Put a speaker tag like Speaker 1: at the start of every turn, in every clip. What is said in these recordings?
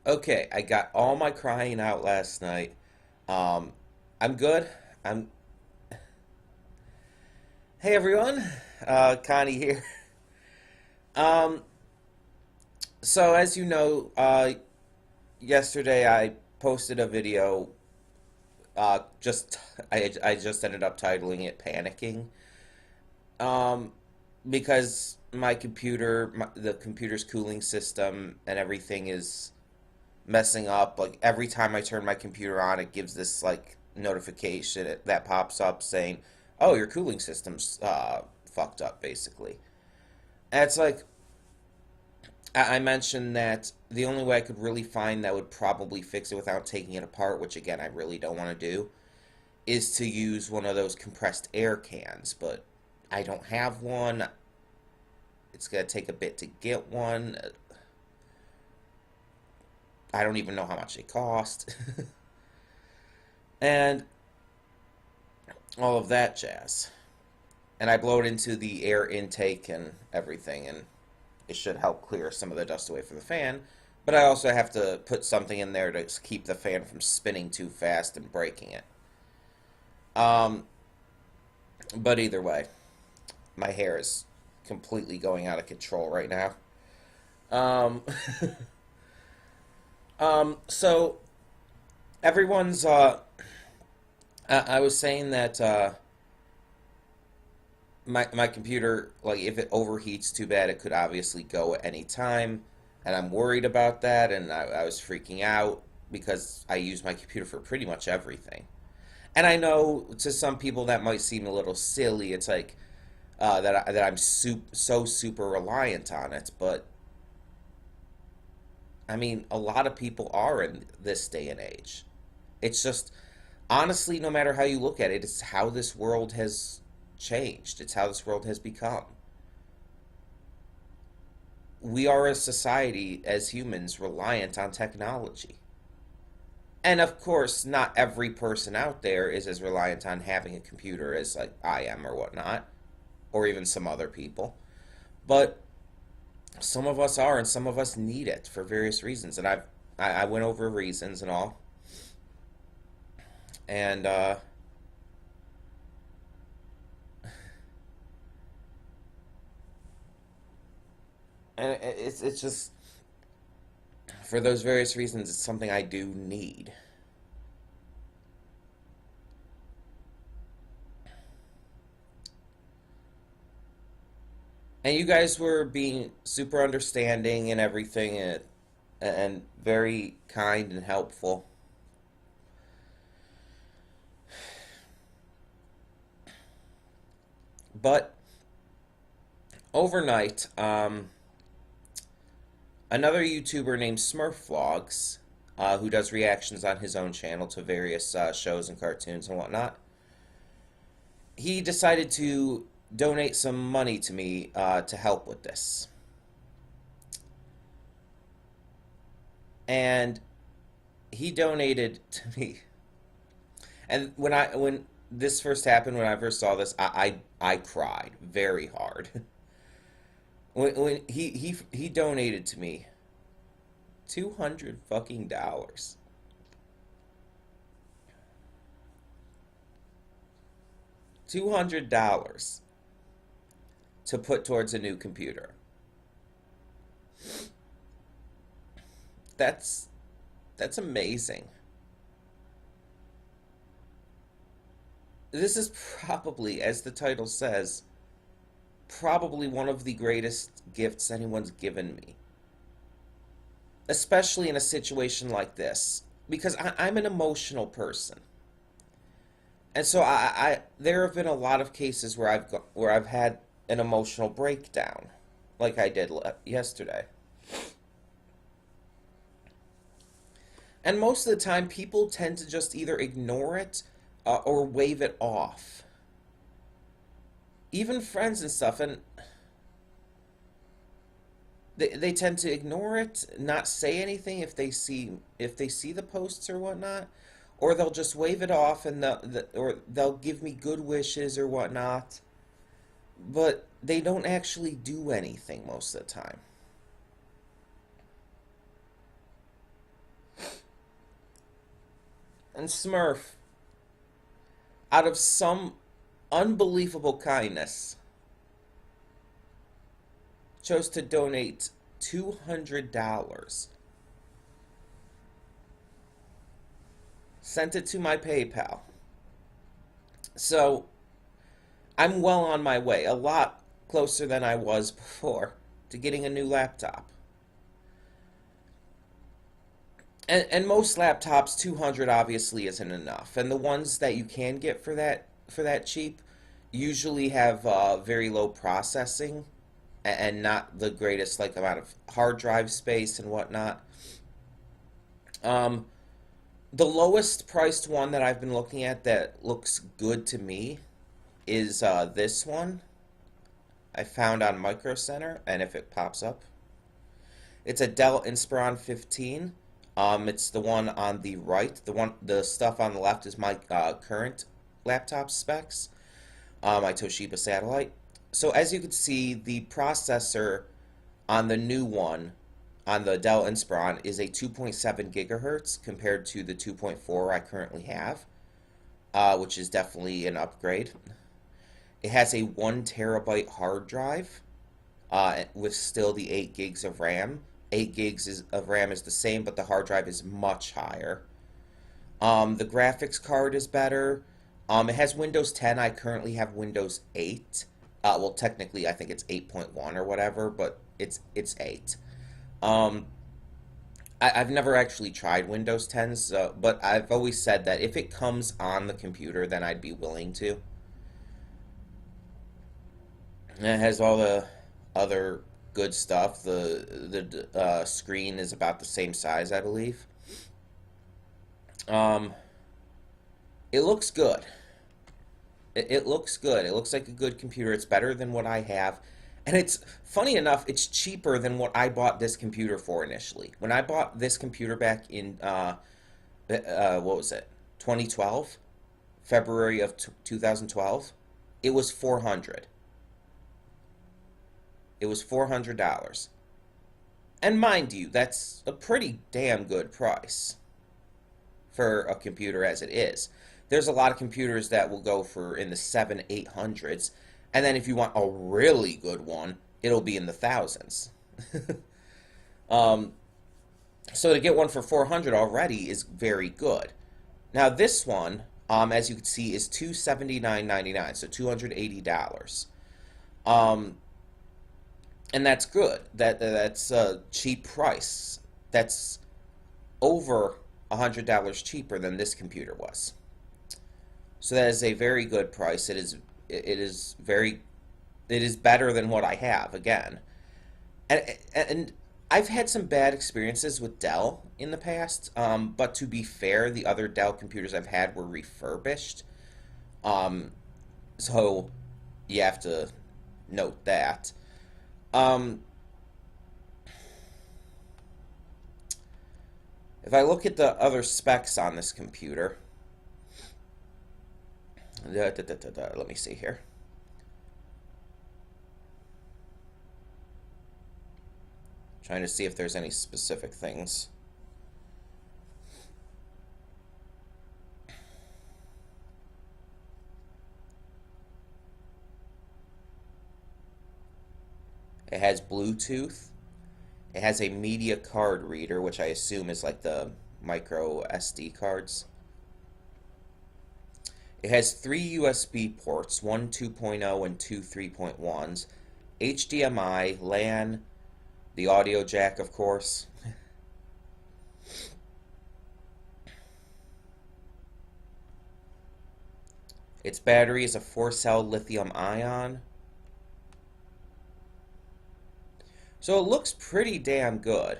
Speaker 1: Okay, I got all my crying out last night. Um, I'm good. I'm. Hey everyone, Connie here. Um, so as you know, yesterday I posted a video. Just I just ended up titling it "Panicking," um, because the computer's cooling system and everything is messing up. Like every time I turn my computer on, it gives this like notification that pops up saying, "Oh, your cooling system's fucked up," basically. And it's like I mentioned that the only way I could really find that would probably fix it without taking it apart, which again I really don't want to do, is to use one of those compressed air cans. But I don't have one. It's gonna take a bit to get one. I don't even know how much they cost. And all of that jazz. And I blow it into the air intake and everything, and it should help clear some of the dust away from the fan. But I also have to put something in there to keep the fan from spinning too fast and breaking it. Um, but either way, my hair is completely going out of control right now. Um, so everyone's. I was saying that my computer, like if it overheats too bad, it could obviously go at any time, and I'm worried about that, and I was freaking out because I use my computer for pretty much everything. And I know to some people that might seem a little silly. It's like that I'm so super reliant on it, but I mean, a lot of people are in this day and age. It's just honestly, no matter how you look at it, it's how this world has changed. It's how this world has become. We are a society as humans reliant on technology. And of course, not every person out there is as reliant on having a computer as like I am or whatnot, or even some other people. But some of us are, and some of us need it for various reasons. And I went over reasons and all, and it's just for those various reasons. It's something I do need. And you guys were being super understanding and everything, and very kind and helpful. But overnight, another YouTuber named Smurf Vlogs, who does reactions on his own channel to various shows and cartoons and whatnot, he decided to donate some money to me to help with this. And he donated to me. And when this first happened, when I first saw this, I cried very hard. When he donated to me $200 fucking dollars. $200 to put towards a new computer. That's that's amazing. This is probably, as the title says, probably one of the greatest gifts anyone's given me. Especially in a situation like this. Because I'm an emotional person. And so there have been a lot of cases where where I've had an emotional breakdown, like I did yesterday. And most of the time, people tend to just either ignore it or wave it off. Even friends and stuff, and they tend to ignore it, not say anything if they see the posts or whatnot, or they'll just wave it off and or they'll give me good wishes or whatnot, but they don't actually do anything most of the time. And Smurf, out of some unbelievable kindness, chose to donate $200. Sent it to my PayPal. So I'm well on my way, a lot closer than I was before, to getting a new laptop. And most laptops, 200 obviously isn't enough. And the ones that you can get for that cheap usually have very low processing and not the greatest like amount of hard drive space and whatnot. Um, the lowest priced one that I've been looking at that looks good to me is this one I found on Micro Center, and if it pops up, it's a Dell Inspiron 15. It's the one on the right. The stuff on the left is my current laptop specs. My Toshiba Satellite. So as you can see, the processor on the new one, on the Dell Inspiron, is a 2.7 gigahertz compared to the 2.4 I currently have, which is definitely an upgrade. It has a 1 terabyte hard drive with still the 8 gigs of RAM. 8 gigs of RAM is the same, but the hard drive is much higher. The graphics card is better. It has Windows 10. I currently have Windows 8. Well, technically, I think it's 8.1 or whatever, but it's 8. I've never actually tried Windows 10s, but I've always said that if it comes on the computer, then I'd be willing to. And it has all the other good stuff. The screen is about the same size, I believe. It looks good. It looks good. It looks like a good computer. It's better than what I have. And it's funny enough, it's cheaper than what I bought this computer for initially. When I bought this computer back in, what was it, 2012? February of 2012? It was 400. It was $400. And mind you, that's a pretty damn good price for a computer as it is. There's a lot of computers that will go for in the 700-800s, and then if you want a really good one, it'll be in the thousands. So to get one for 400 already is very good. Now this one, as you can see, is $279.99, so $280. And that's good. That's a cheap price. That's over $100 cheaper than this computer was. So that is a very good price. It is better than what I have again. And I've had some bad experiences with Dell in the past, but to be fair, the other Dell computers I've had were refurbished. So you have to note that. If I look at the other specs on this computer, let me see here. Trying to see if there's any specific things. It has Bluetooth. It has a media card reader, which I assume is like the micro SD cards. It has 3 USB ports, one 2.0 and two 3.1s, HDMI, LAN, the audio jack, of course. Its battery is a 4-cell lithium ion. So it looks pretty damn good.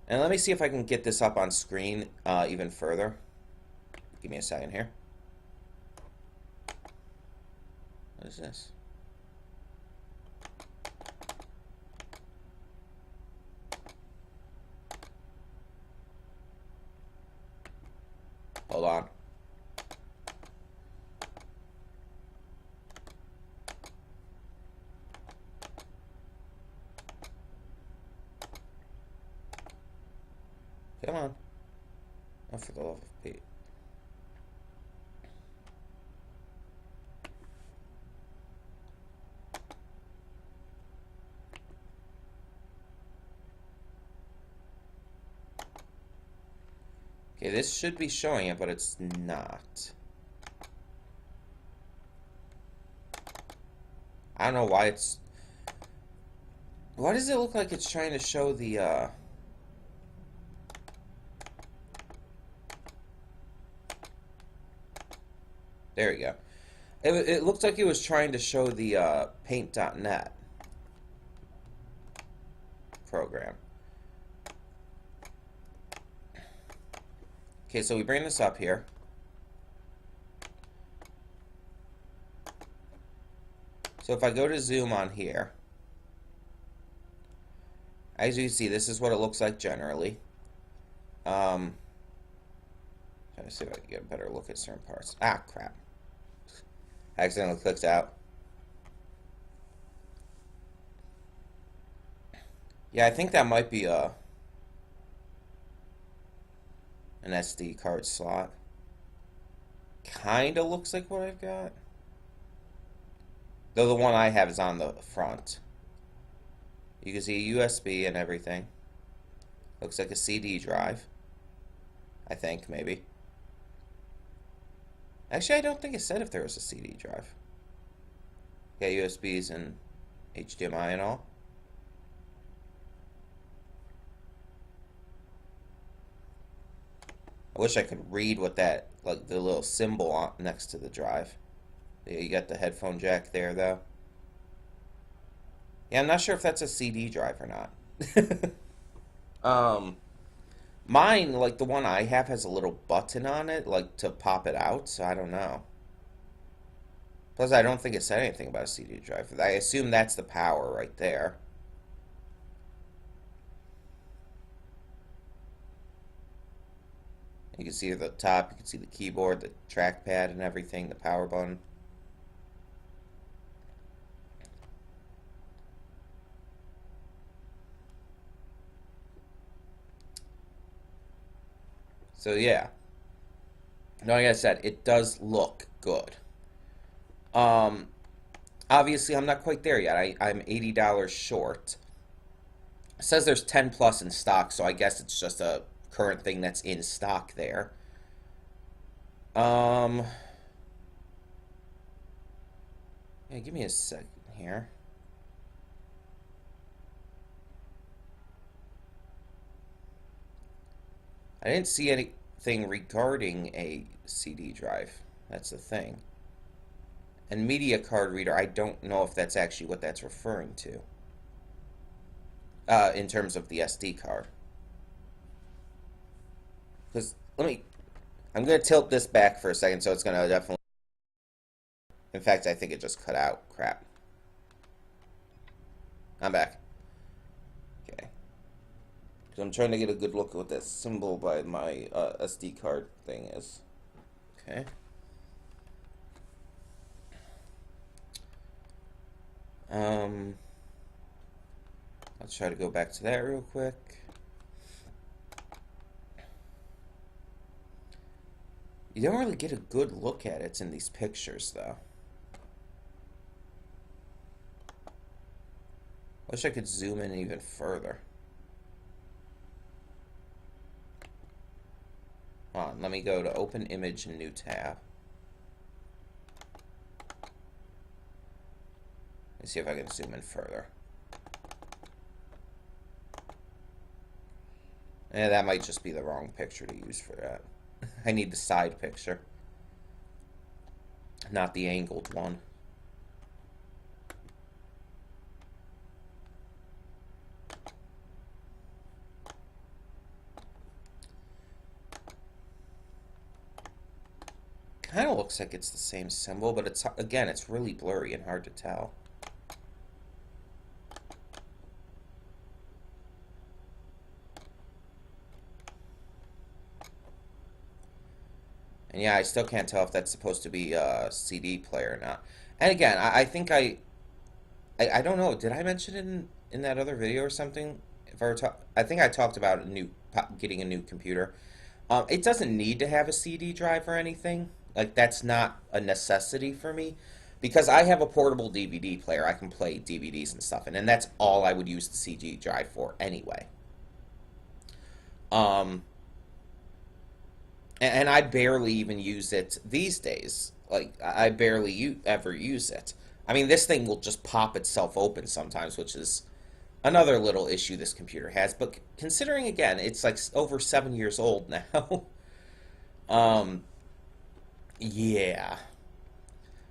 Speaker 1: And let me see if I can get this up on screen even further. Give me a second here. What is this? Hold on. Come on. Oh, for the love of Pete. Okay, this should be showing it, but it's not. I don't know why it's... Why does it look like it's trying to show the, There we go. It looked like it was trying to show the, Paint.net program. Okay, so we bring this up here. So if I go to zoom on here, as you can see, this is what it looks like generally. Trying to see if I can get a better look at certain parts. Ah, crap. Accidentally clicked out. Yeah, I think that might be an SD card slot. Kinda looks like what I've got. Though the one I have is on the front. You can see a USB and everything. Looks like a CD drive. I think, maybe. Actually, I don't think it said if there was a CD drive. Yeah, USBs and HDMI and all. I wish I could read what that, like the little symbol on, next to the drive. Yeah, you got the headphone jack there, though. Yeah, I'm not sure if that's a CD drive or not. Mine, like the one I have, has a little button on it, like to pop it out, so I don't know. Plus, I don't think it said anything about a CD drive. I assume that's the power right there. You can see at the top, you can see the keyboard, the trackpad and everything, the power button. So yeah. No, like I said, it does look good. Um, Obviously, I'm not quite there yet. I'm $80 short. It says there's 10 plus in stock, so I guess it's just a current thing that's in stock there. Um, yeah, give me a second here. I didn't see anything regarding a CD drive. That's the thing. And media card reader, I don't know if that's actually what that's referring to. In terms of the SD card. Because, I'm going to tilt this back for a second, so it's going to definitely... In fact, I think it just cut out. Crap. I'm back. Okay. So I'm trying to get a good look at what that symbol by my SD card thing is. Okay. Let's try to go back to that real quick. You don't really get a good look at it in these pictures, though. Wish I could zoom in even further. Hold on, let me go to Open Image and New Tab. Let's see if I can zoom in further. Yeah, that might just be the wrong picture to use for that. I need the side picture, not the angled one. Kind of looks like it's the same symbol, but it's, again, it's really blurry and hard to tell. And yeah, I still can't tell if that's supposed to be a CD player or not. And again, I think I don't know. Did I mention it in that other video or something? If I were I think I talked about getting a new computer. It doesn't need to have a CD drive or anything. Like, that's not a necessity for me because I have a portable DVD player. I can play DVDs and stuff, and that's all I would use the CD drive for anyway. Um, and I barely even use it these days. Like, I barely ever use it. I mean, this thing will just pop itself open sometimes, which is another little issue this computer has. But considering, again, it's like over 7 years old now. um, yeah.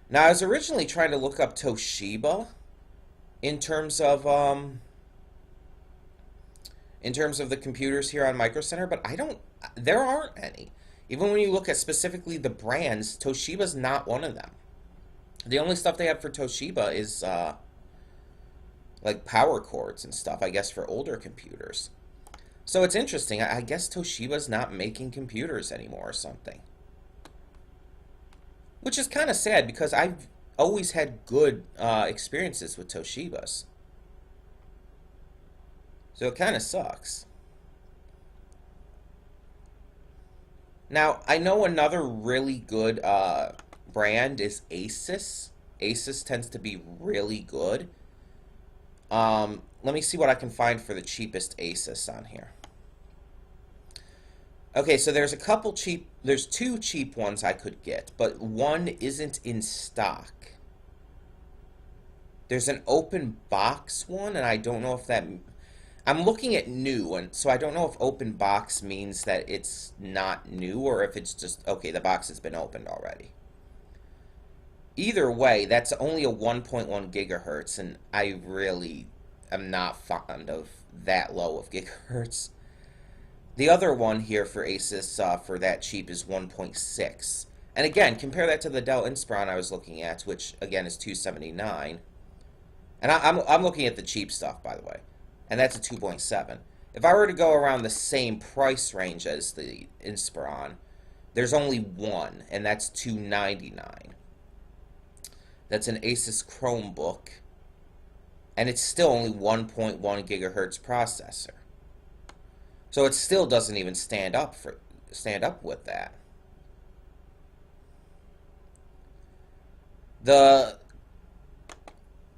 Speaker 1: Now, I was originally trying to look up Toshiba in terms of the computers here on Micro Center, but I don't. There aren't any. Even when you look at specifically the brands, Toshiba's not one of them. The only stuff they have for Toshiba is like power cords and stuff, I guess, for older computers. So it's interesting. I guess Toshiba's not making computers anymore or something. Which is kind of sad because I've always had good experiences with Toshibas. So it kind of sucks. Now, I know another really good brand is Asus. Asus tends to be really good. Let me see what I can find for the cheapest Asus on here. Okay, so there's two cheap ones I could get, but one isn't in stock. There's an open box one, and I don't know if that, I'm looking at new, and so I don't know if open box means that it's not new or if it's just, okay, the box has been opened already. Either way, that's only a 1.1 gigahertz, and I really am not fond of that low of gigahertz. The other one here for Asus for that cheap is 1.6. And again, compare that to the Dell Inspiron I was looking at, which again is 279. And I'm looking at the cheap stuff, by the way. And that's a 2.7. If I were to go around the same price range as the Inspiron, there's only one, and that's 299. That's an Asus Chromebook, and it's still only 1.1 gigahertz processor. So it still doesn't even stand up with that. The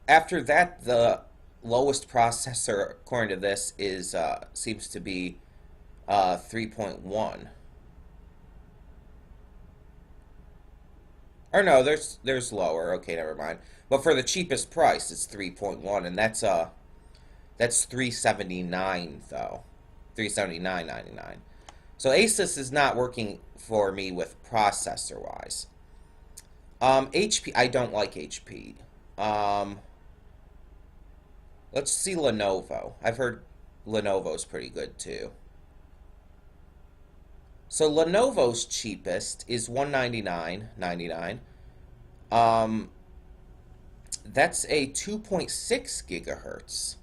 Speaker 1: After that, the lowest processor according to this is seems to be 3.1. Or no, there's lower. Okay, never mind. But for the cheapest price, it's 3.1, and that's 379 though. 379.99. So Asus is not working for me with processor wise. HP, I don't like HP. Let's see Lenovo. I've heard Lenovo's pretty good too. So Lenovo's cheapest is $199.99. Um, that's a 2.6 gigahertz,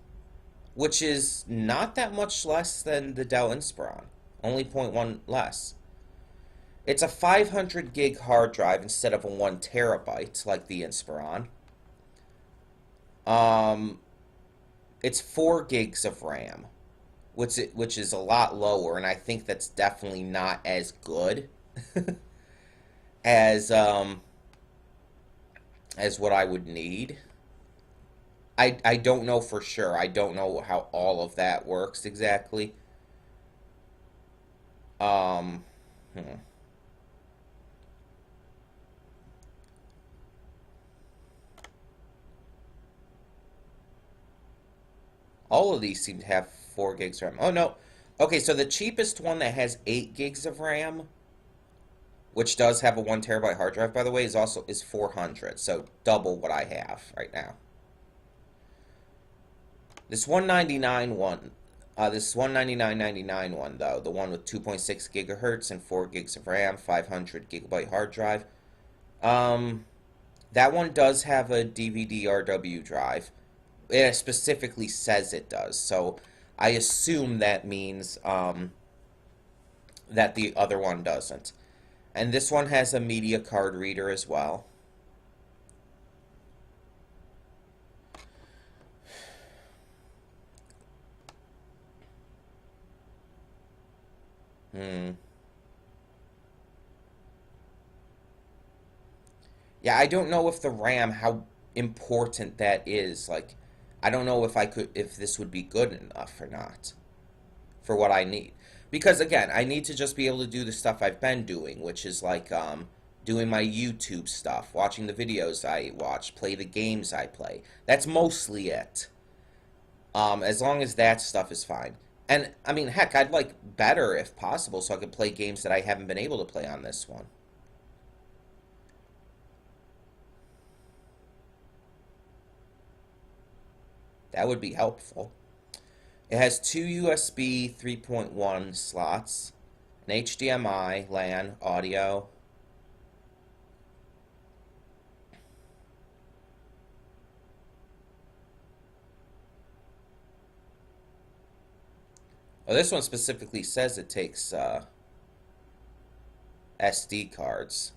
Speaker 1: which is not that much less than the Dell Inspiron, only zero point 0.1 less. It's a 500 gig hard drive instead of a 1 terabyte like the Inspiron. Um, it's 4 gigs of RAM, which is a lot lower, and I think that's definitely not as good as as what I would need. I don't know for sure. I don't know how all of that works exactly. Um, hmm. All of these seem to have 4 gigs RAM. Oh no. Okay, so the cheapest one that has 8 gigs of RAM, which does have a 1 terabyte hard drive, by the way, is 400. So double what I have right now. This 199 one, this 199.99 one though, the one with 2.6 gigahertz and 4 gigs of RAM, 500 gigabyte hard drive. Um, that one does have a DVD-RW drive. It specifically says it does, so I assume that means that the other one doesn't. And this one has a media card reader as well. Hmm. Yeah, I don't know if the RAM, how important that is. Like, I don't know if this would be good enough or not for what I need. Because again, I need to just be able to do the stuff I've been doing, which is like doing my YouTube stuff, watching the videos I watch, play the games I play. That's mostly it. As long as that stuff is fine. And I mean, heck, I'd like better if possible, so I could play games that I haven't been able to play on this one. That would be helpful. It has two USB 3.1 slots, an HDMI, LAN, audio. Oh, this one specifically says it takes SD cards.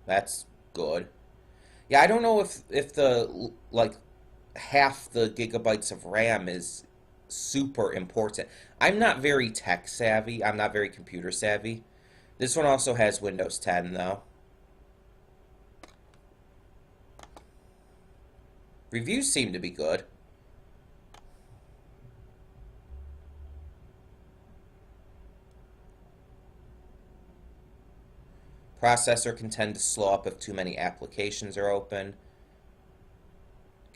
Speaker 1: That's good. Yeah, I don't know if the like half the gigabytes of RAM is super important. I'm not very tech savvy. I'm not very computer savvy. This one also has Windows 10 though. Reviews seem to be good. Processor can tend to slow up if too many applications are open.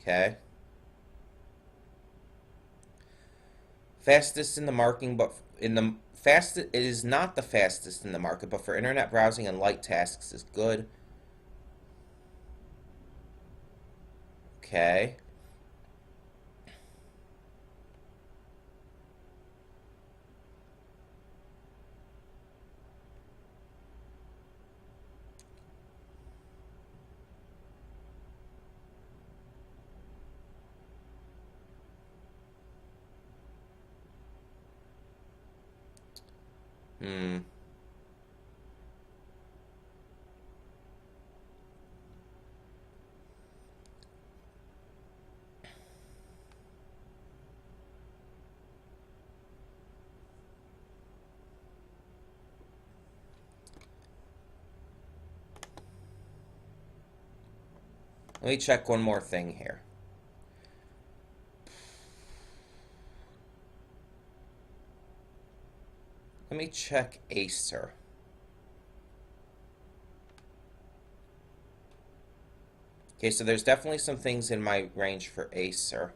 Speaker 1: Okay. Fastest in the marking, but in the fastest it is not the fastest in the market, but for internet browsing and light tasks is good. Okay. Hmm. Let me check one more thing here. Let me check Acer. Okay, so there's definitely some things in my range for Acer.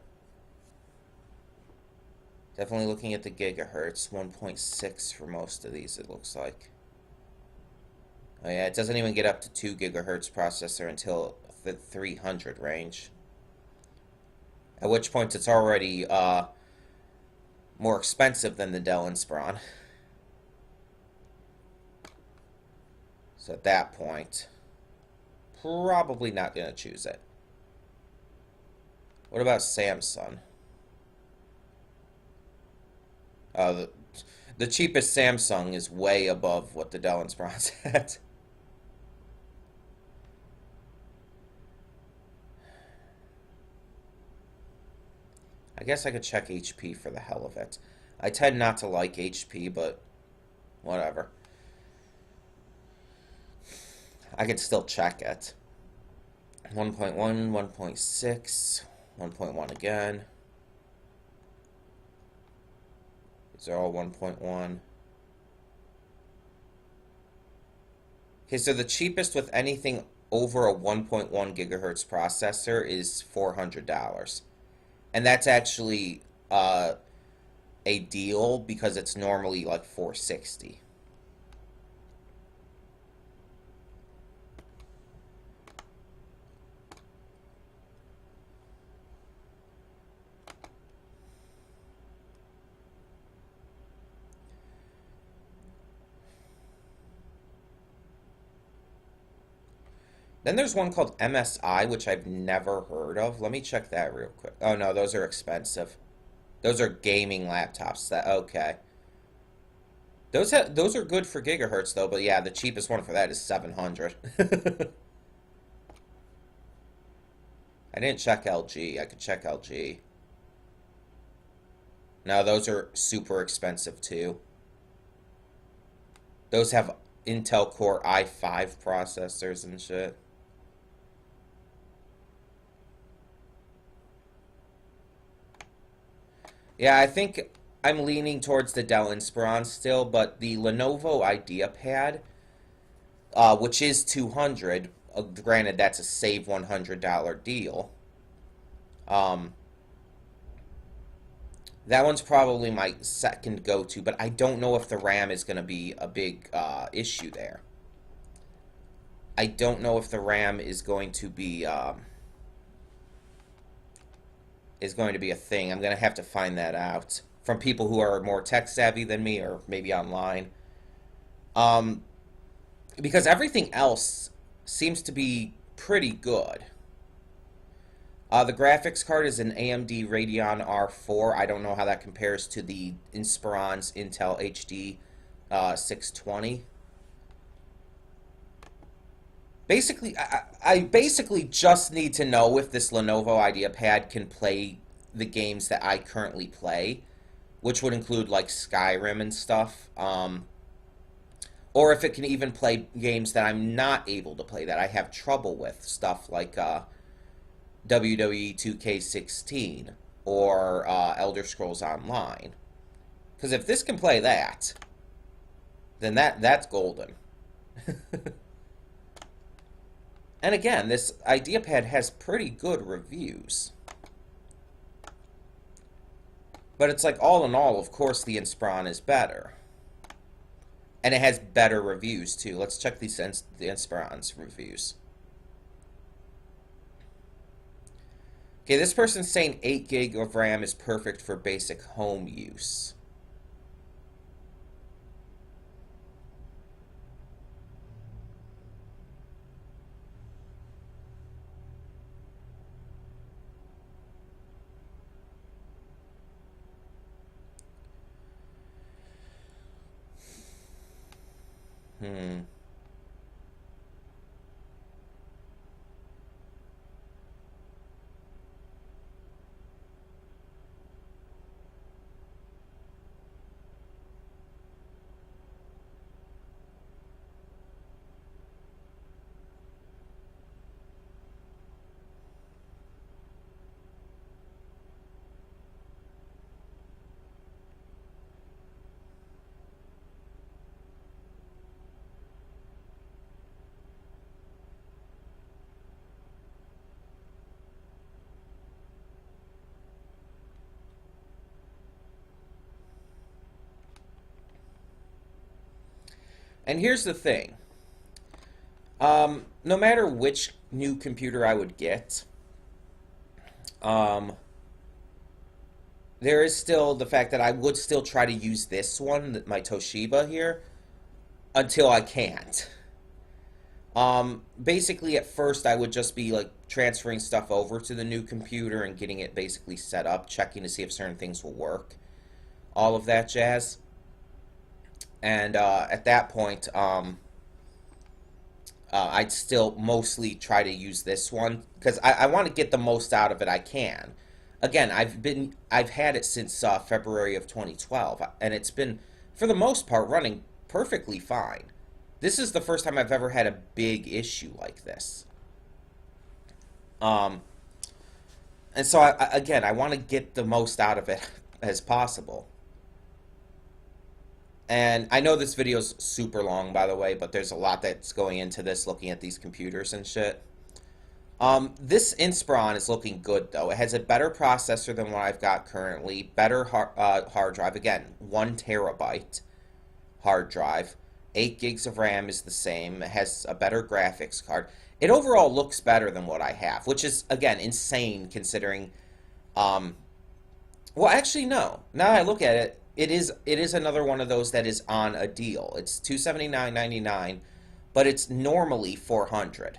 Speaker 1: Definitely looking at the gigahertz, 1.6 for most of these, it looks like. Oh yeah, it doesn't even get up to 2 gigahertz processor until the 300 range. At which point it's already more expensive than the Dell Inspiron. So at that point, probably not going to choose it. What about Samsung? The cheapest Samsung is way above what the Dell Inspiron's at. I guess I could check HP for the hell of it. I tend not to like HP, but whatever. I could still check it. 1.1, 1.6, 1.1 again. These are all 1.1. Okay, so the cheapest with anything over a 1.1 gigahertz processor is $400. And that's actually a deal because it's normally like 460. Then there's one called MSI, which I've never heard of. Let me check that real quick. Oh no, those are expensive. Those are gaming laptops. That okay. Those are good for gigahertz though, but yeah, the cheapest one for that is 700. I didn't check LG. I could check LG. No, those are super expensive too. Those have Intel Core i5 processors and shit. Yeah, I think I'm leaning towards the Dell Inspiron still, but the Lenovo IdeaPad, which is 200, granted that's a save $100 deal. Um, that one's probably my second go-to, but I don't know if the RAM is going to be a big issue there. I don't know if the RAM is going to be a thing. I'm going to have to find that out from people who are more tech savvy than me, or maybe online. Um, because everything else seems to be pretty good. The graphics card is an AMD Radeon R4. I don't know how that compares to the Inspiron's Intel HD 620. Basically, I basically just need to know if this Lenovo IdeaPad can play the games that I currently play, which would include like Skyrim and stuff, or if it can even play games that I'm not able to play, that I have trouble with, stuff like WWE 2K16 or Elder Scrolls Online. Because if this can play that, then that's golden. And again, this IdeaPad has pretty good reviews. But it's like, all in all, of course, the Inspiron is better. And it has better reviews, too. Let's check the Inspiron's reviews. Okay, this person's saying 8 gig of RAM is perfect for basic home use. Hmm. And here's the thing. No matter which new computer I would get, um, there is still the fact that I would still try to use this one, my Toshiba here, until I can't. Basically, at first, I would just be like transferring stuff over to the new computer and getting it basically set up, checking to see if certain things will work, all of that jazz. And at that point, I'd still mostly try to use this one because I want to get the most out of it I can. Again, I've had it since February of 2012, and it's been, for the most part, running perfectly fine. This is the first time I've ever had a big issue like this. Um, and so again, I want to get the most out of it as possible. And I know this video's super long, by the way, but there's a lot that's going into this, looking at these computers and shit. This Inspiron is looking good, though. It has a better processor than what I've got currently, better hard drive. Again, 1 terabyte hard drive. 8 gigs of RAM is the same. It has a better graphics card. It overall looks better than what I have, which is, again, insane considering... Um, well, actually, no. Now that I look at it, it is another one of those that is on a deal. It's $279.99, but it's normally $400.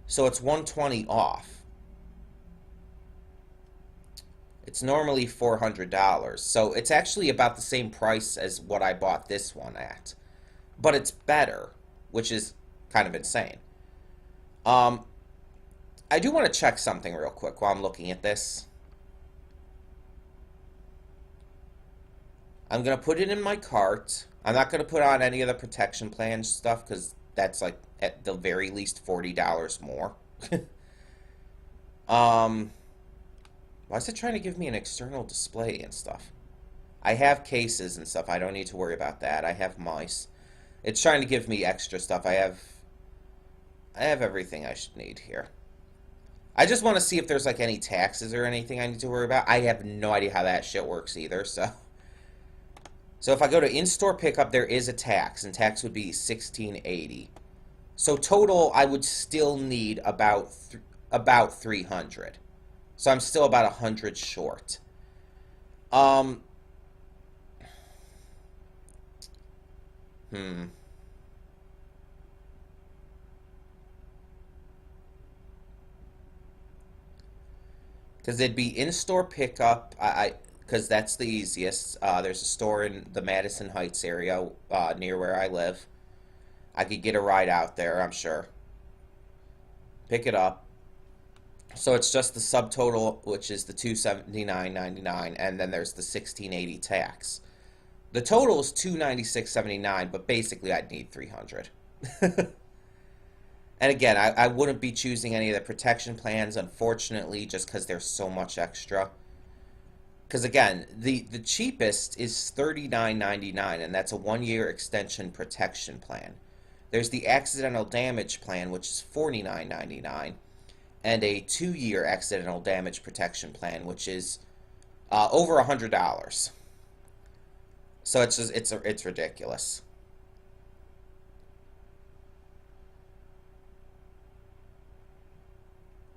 Speaker 1: So it's 120 off. It's normally $400. So it's actually about the same price as what I bought this one at. But it's better, which is kind of insane. Um, I do want to check something real quick while I'm looking at this. I'm going to put it in my cart. I'm not going to put on any of the protection plan stuff because that's like at the very least $40 more. um, Why is it trying to give me an external display and stuff? I have cases and stuff. I don't need to worry about that. I have mice. It's trying to give me extra stuff. I have everything I should need here. I just want to see if there's like any taxes or anything I need to worry about. I have no idea how that shit works either, so if I go to in-store pickup, there is a tax, and tax would be $16.80. So total, I would still need about 300. So I'm still about 100 short. Um, hmm. Because it'd be in-store pickup. Because that's the easiest. There's a store in the Madison Heights area near where I live. I could get a ride out there, I'm sure. Pick it up. So it's just the subtotal, which is the 279.99, and then there's the 16.80 tax. The total is 296.79, but basically I'd need 300. And again, I wouldn't be choosing any of the protection plans, unfortunately, just because there's so much extra. Because again, the cheapest is $39.99, and that's a 1-year extension protection plan. There's the accidental damage plan, which is $49.99, and a 2-year accidental damage protection plan, which is over $100. So it's ridiculous.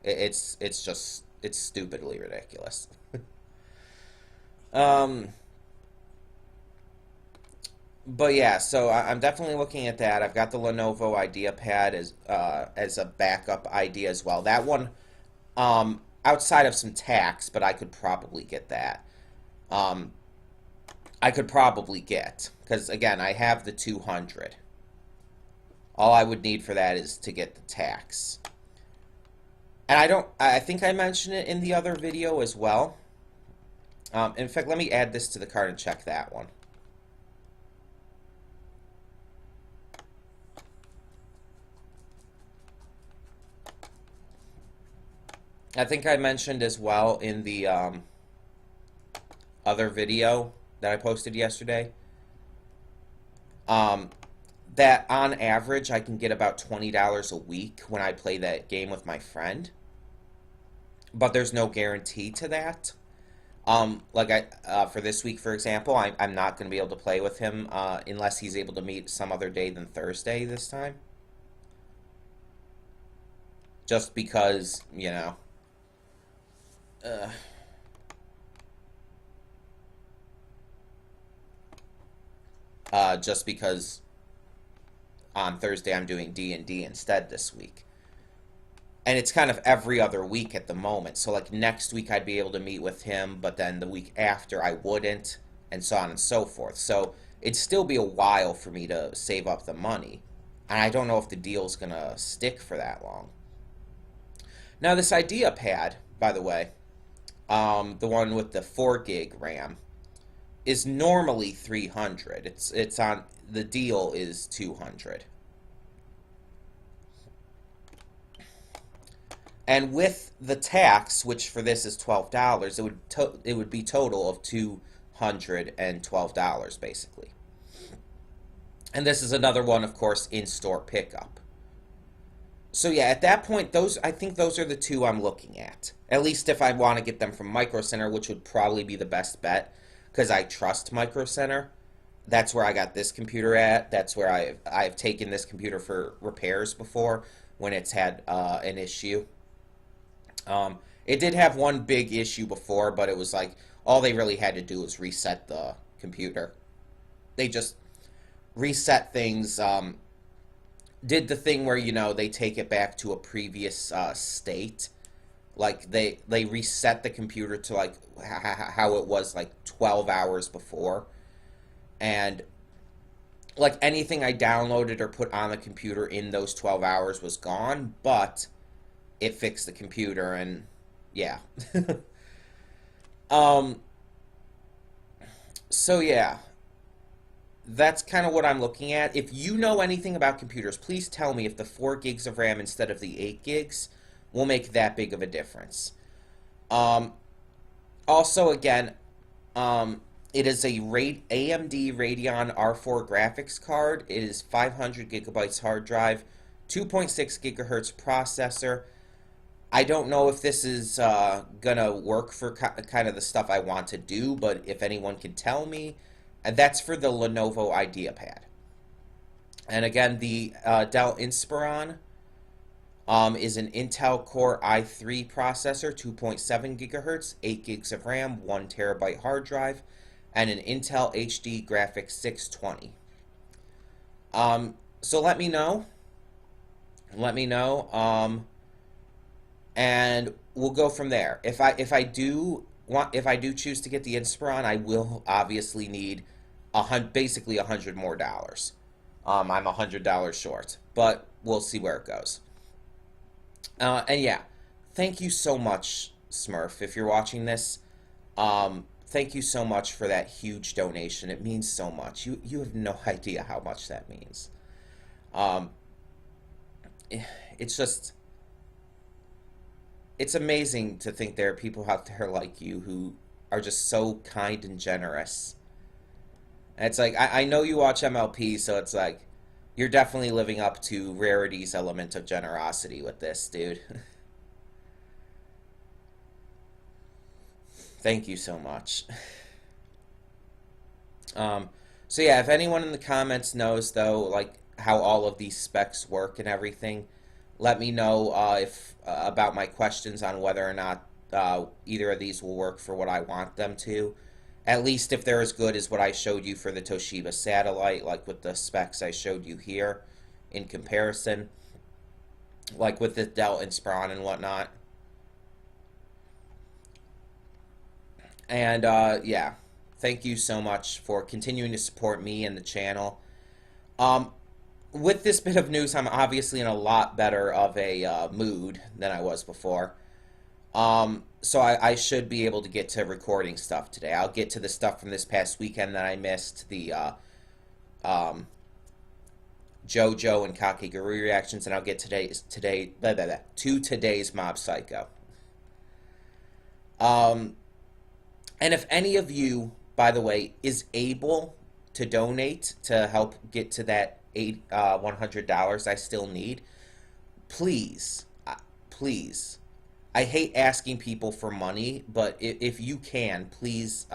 Speaker 1: It's stupidly ridiculous. Um, but yeah, so I'm definitely looking at that. I've got the Lenovo IdeaPad as a backup idea as well. That one, outside of some tax, but I could probably get that. Um, I could probably get, because again, I have the 200. All I would need for that is to get the tax. And I think I mentioned it in the other video as well. In fact, let me add this to the cart and check that one. I think I mentioned as well in the other video that I posted yesterday, um, that on average I can get about $20 a week when I play that game with my friend. But there's no guarantee to that. Like for this week, for example, I'm not going to be able to play with him unless he's able to meet some other day than Thursday this time. Just because, uh, just because on Thursday I'm doing D&D instead this week. And it's kind of every other week at the moment. So like next week I'd be able to meet with him, but then the week after I wouldn't, and so on and so forth. So it'd still be a while for me to save up the money. And I don't know if the deal's gonna stick for that long. Now this IdeaPad, by the way, the one with the 4 gig RAM, is normally 300. It's on the deal is 200. And with the tax, which for this is $12, it would be total of $212 basically. And this is another one, of course, in-store pickup. So yeah, at that point, I think those are the two I'm looking at. At least if I want to get them from Micro Center, which would probably be the best bet, because I trust Micro Center. That's where I got this computer at. That's where I've taken this computer for repairs before when it's had an issue. It did have one big issue before, but it was like all they really had to do was reset the computer. They just reset things, did the thing where, they take it back to a previous state. Like they reset the computer to like how it was like 12 hours before. And like anything I downloaded or put on the computer in those 12 hours was gone, but it fixed the computer and yeah. um so yeah, that's kind of what I'm looking at. If you know anything about computers, please tell me if the 4 gigs of RAM instead of the 8 gigs will make that big of a difference. Um Also, again, um, it is a AMD Radeon R4 graphics card. It is 500 gigabytes hard drive, 2.6 gigahertz processor. I don't know if this is gonna work for kind of the stuff I want to do, but if anyone can tell me, and that's for the Lenovo IdeaPad. And again, the Dell Inspiron is an Intel Core i3 processor, 2.7 gigahertz, 8 gigs of RAM, 1 terabyte hard drive, and an Intel HD Graphics 620. So let me know. Let me know. And we'll go from there. If I do choose to get the Inspiron, I will obviously need basically $100 more. I'm $100 short, but we'll see where it goes. And yeah, thank you so much, Smurf, if you're watching this. Thank you so much for that huge donation. It means so much. You have no idea how much that means. Um, it's just, it's amazing to think there are people out there like you who are just so kind and generous. And it's like, I know you watch MLP, so it's like, you're definitely living up to Rarity's element of generosity with this, dude. Thank you so much. So yeah, if anyone in the comments knows, though, like, how all of these specs work and everything, let me know if about my questions on whether or not either of these will work for what I want them to. At least if they're as good as what I showed you for the Toshiba satellite, like with the specs I showed you here in comparison, like with the Dell Inspiron and whatnot. And yeah, thank you so much for continuing to support me and the channel. With this bit of news, I'm obviously in a lot better of a mood than I was before. So I should be able to get to recording stuff today. I'll get to the stuff from this past weekend that I missed, the JoJo and Kakegurui reactions, and I'll get to today's Mob Psycho. And if any of you, by the way, is able to donate to help get to that $100 I still need, please, please. I hate asking people for money, but if you can, please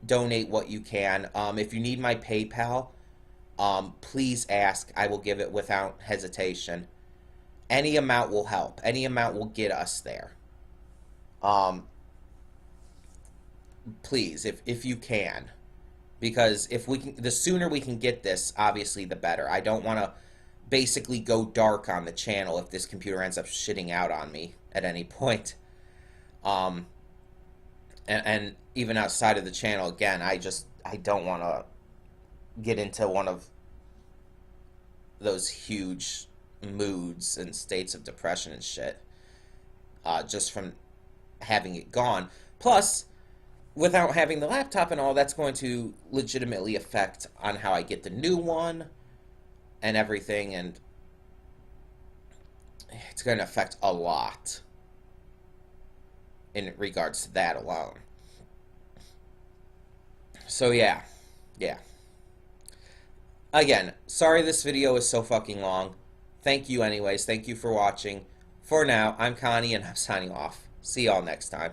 Speaker 1: donate what you can. If you need my PayPal, please ask. I will give it without hesitation. Any amount will help. Any amount will get us there. Please, if you can. Because if we can, the sooner we can get this, obviously, the better. I don't want to basically go dark on the channel if this computer ends up shitting out on me at any point. And even outside of the channel, again, I don't want to get into one of those huge moods and states of depression and shit just from having it gone. Plus, without having the laptop and all, that's going to legitimately affect on how I get the new one and everything, and it's going to affect a lot in regards to that alone. So yeah. Again, sorry this video is so fucking long. Thank you anyways. Thank you for watching. For now, I'm Connie, and I'm signing off. See y'all next time.